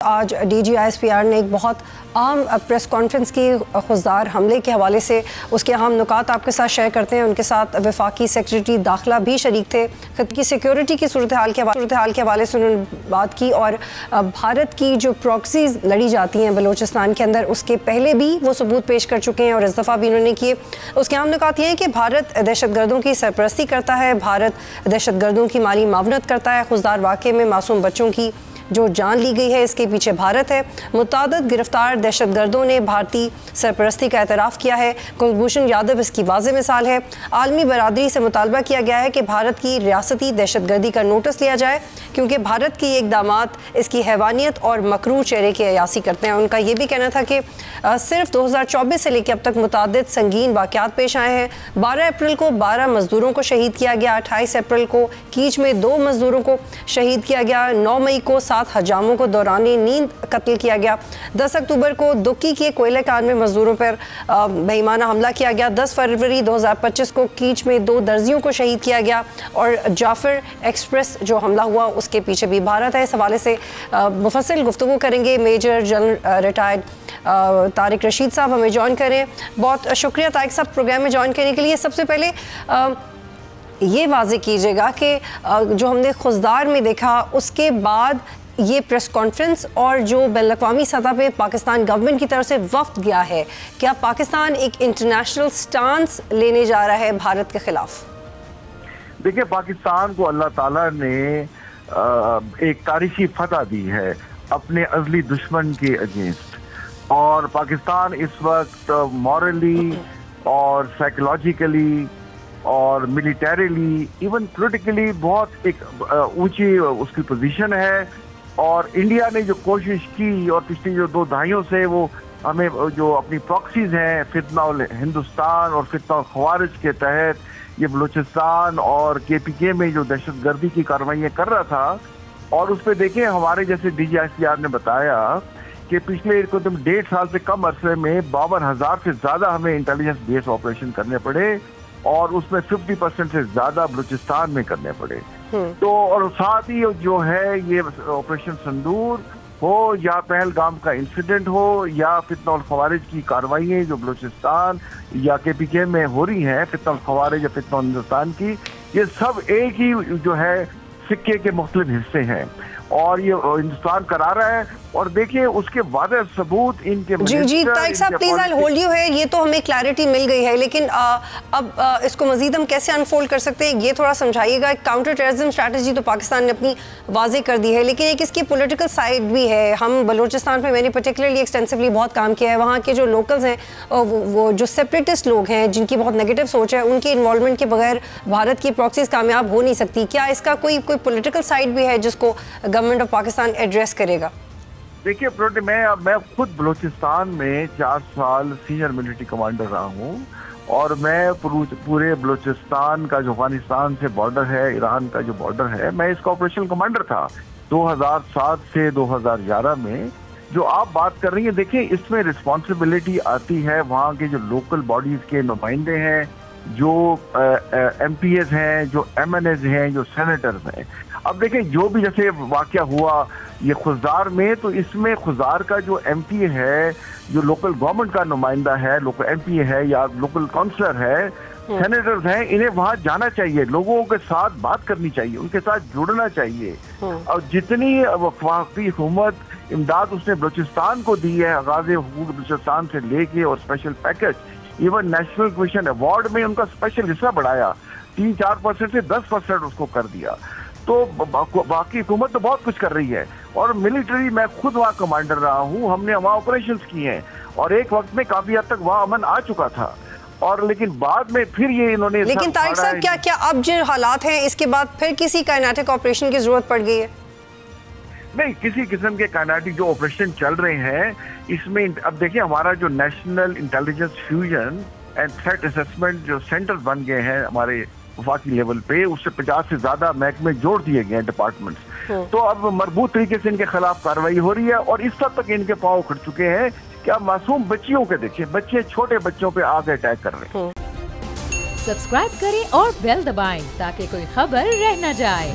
آج DGISPR نے ایک بہت عام پریس کانفرنس کی خضدار حملے کے حوالے سے اس کے اہم نکات آپ کے ساتھ شیئر کرتے ہیں. ان کے ساتھ وفاقی سیکرٹری داخلہ بھی شریک تھے. خطے کی سیکیورٹی کی صورتحال کے حوالے سے انہوں نے بات کی اور بھارت کی جو پراکسیز لڑی جاتی ہیں بلوچستان کے اندر اس کے پہلے بھی وہ ثبوت پیش کر چکے ہیں اور اس دفعہ بھی انہوں نے کیے. اس کے اہم نکات یہ ہیں کہ بھارت دہشت گردوں کی سرپرستی کرتا ہے, بھارت دہشت گردوں کی مالی معاونت کرتا ہے, خضدار واقعے میں معصوم بچوں کی جو جان لی گئی ہے اس کے پیچھے بھارت ہے, متعدد گرفتار دہشت گردوں نے بھارتی سرپرستی کا اعتراف کیا ہے, کلبھوشن یادو اس کی واضح مثال ہے. عالمی برادری سے مطالبہ کیا گیا ہے کہ بھارت کی ریاستی دہشت گردی کا نوٹس لیا جائے کیونکہ بھارت کی اقدامات اس کی حیوانیت اور مکروہ چہرے کی عیاسی کرتے ہیں. ان کا یہ بھی کہنا تھا کہ صرف 2024 سے لے کے اب تک متعدد سنگین واقعات پیش آئے ہیں. 12 اپریل کو 12 مزدوروں کو شہید کیا گیا, 28 اپریل کو کیچ میں 2 مزدوروں کو شہید کیا گیا, 9 مئی کو 7 حجاموں کو دوران نیند قتل کیا گیا, 10 اکتوبر کو دکی کے کوئلہ کان میں مزدوروں پر بے ایمانہ حملہ کیا گیا, 10 فروری 2025 کو کیچ میں 2 درزیوں کو شہید کیا گیا اور جعفر ایکسپریس جو حملہ ہوا اس کے پیچھے بھی بھارت ہے. اس حوالے سے مفصل گفتگو کریں گے. Major general retired Tariq Rashid صاحب ہمیں جوائن کریں. بہت شکریہ طارق صاحب پروگرام میں جوائن کرنے کے لیے. سب سے پہلے یہ واضح کیجیے گا کہ جو ہم نے خضدار میں دیکھا اس کے بعد یہ پریس کانفرنس اور جو بین الاقوامی سطح پہ پاکستان گورنمنٹ کی طرف سے وفد گیا ہے, کیا پاکستان ایک انٹرنیشنل سٹانس لینے جا رہا ہے بھارت کے خلاف؟ دیکھیں, پاکستان کو اللہ تعالیٰ نے ایک تاریخی فتح دی ہے اپنے ازلی دشمن کے اگینسٹ, اور پاکستان اس وقت مورلی اور سائیکولوجیکلی اور ملیٹریلی ایون پولیٹیکلی بہت ایک اونچی اس کی پوزیشن ہے. اور انڈیا نے جو کوشش کی اور پچھلی جو 2 دہائیوں سے وہ ہمیں جو اپنی پراکسیز ہیں فتنہ ہندوستان اور فتنہ خوارج کے تحت یہ بلوچستان اور KPK میں جو دہشت گردی کی کارروائیاں کر رہا تھا, اور اس پہ دیکھیں ہمارے جیسے DGISPR نے بتایا کہ پچھلے 1.5 سال سے کم عرصے میں 52,000 سے زیادہ ہمیں انٹیلیجنس بیس آپریشن کرنے پڑے اور اس میں 50% سے زیادہ بلوچستان میں کرنے پڑے. تو اور ساتھ ہی جو ہے یہ آپریشن سندور ہو یا پہلگام کا انسیڈنٹ ہو یا فتنہ الخوارج کی کارروائیاں جو بلوچستان یا KPK میں ہو رہی ہیں, فتنہ الخوارج یا فتنہ ہندوستان کی, یہ سب ایک ہی جو ہے سکے کے مختلف حصے ہیں اور یہ ہندوستان کرا رہا ہے. اور دیکھیں اس کے واضح ثبوت ان کے جی طارق صاحب پلیز آئی ہولڈ یو ہے. یہ تو ہمیں کلیئرٹی مل گئی ہے, لیکن اب اس کو مزید ہم کیسے انفولڈ کر سکتے ہیں یہ تھوڑا سمجھائیے گا. کاؤنٹر ٹیررزم اسٹریٹجی تو پاکستان نے اپنی واضح کر دی ہے, لیکن ایک اس کی پولیٹیکل سائڈ بھی ہے. ہم بلوچستان پہ میں نے پرٹیکولرلی ایکسٹینسولی بہت کام کیا ہے. وہاں کے جو لوکلز ہیں وہ جو سیپریٹسٹ لوگ ہیں جن کی بہت نیگیٹو سوچ ہے, ان کی انوالومنٹ کے بغیر بھارت کی پراکسیز کامیاب ہو نہیں سکتی. کیا اس کا کوئی پولیٹیکل سائڈ بھی ہے جس کو گورنمنٹ آف پاکستان ایڈریس کرے گا؟ دیکھیے میں خود بلوچستان میں 4 سال سینئر ملٹری کمانڈر رہا ہوں, اور میں پورے بلوچستان کا جو افغانستان سے بارڈر ہے, ایران کا جو بارڈر ہے, میں اس کا آپریشن کمانڈر تھا 2007 سے 2011 میں. جو آپ بات کر رہی ہیں دیکھیں اس میں رسپانسبلٹی آتی ہے وہاں کے جو لوکل باڈیز کے نمائندے ہیں, جو MPs ہیں, جو MNAs ہیں, جو سینیٹرز ہیں. اب دیکھیں جو بھی جیسے واقعہ ہوا یہ خضدار میں, تو اس میں خضدار کا جو MP ہے, جو لوکل گورنمنٹ کا نمائندہ ہے, لوکل MP ہے یا لوکل کونسلر ہے, سینیٹرز ہیں, انہیں وہاں جانا چاہیے, لوگوں کے ساتھ بات کرنی چاہیے, ان کے ساتھ جڑنا چاہیے. اور جتنی وفاقی حکومت امداد اس نے بلوچستان کو دی ہے آغاز حقوق بلوچستان سے لے کے, اور special package, even national question award میں ان کا اسپیشل حصہ بڑھایا, 3-4% سے 10% اس کو کر دیا. تو باقی حکومت تو بہت کچھ کر رہی ہے. اور ملٹری میں خود وہاں کمانڈر رہا ہوں, ہم نے وہاں آپریشنز کیے ہیں, اور ایک وقت میں کافی حد تک وہاں امن آ چکا تھا, اور لیکن بعد میں پھر یہ انہوں نے. لیکن طارق صاحب کیا اب جو حالات ہیں اس کے بعد پھر کسی کائنیٹک آپریشن کی ضرورت پڑ گئی ہے؟ نہیں, کسی قسم کے کائنیٹک جو آپریشن چل رہے ہیں اس میں اب دیکھیں ہمارا جو national intelligence fusion and threat assessment جو سینٹر بن گئے ہیں ہمارے وفاقی لیول پہ, اس سے 50 سے زیادہ محکمے جوڑ دیے گئے ہیں ڈپارٹمنٹس. تو اب مربوط طریقے سے ان کے خلاف کارروائی ہو رہی ہے, اور اس حد تک ان کے پاؤں کھڑ چکے ہیں کہ اب معصوم بچیوں کے دیکھیں, بچے چھوٹے بچوں پہ آگے اٹیک کر رہے ہیں. سبسکرائب کریں اور بیل دبائیں تاکہ کوئی خبر رہ نہ جائے.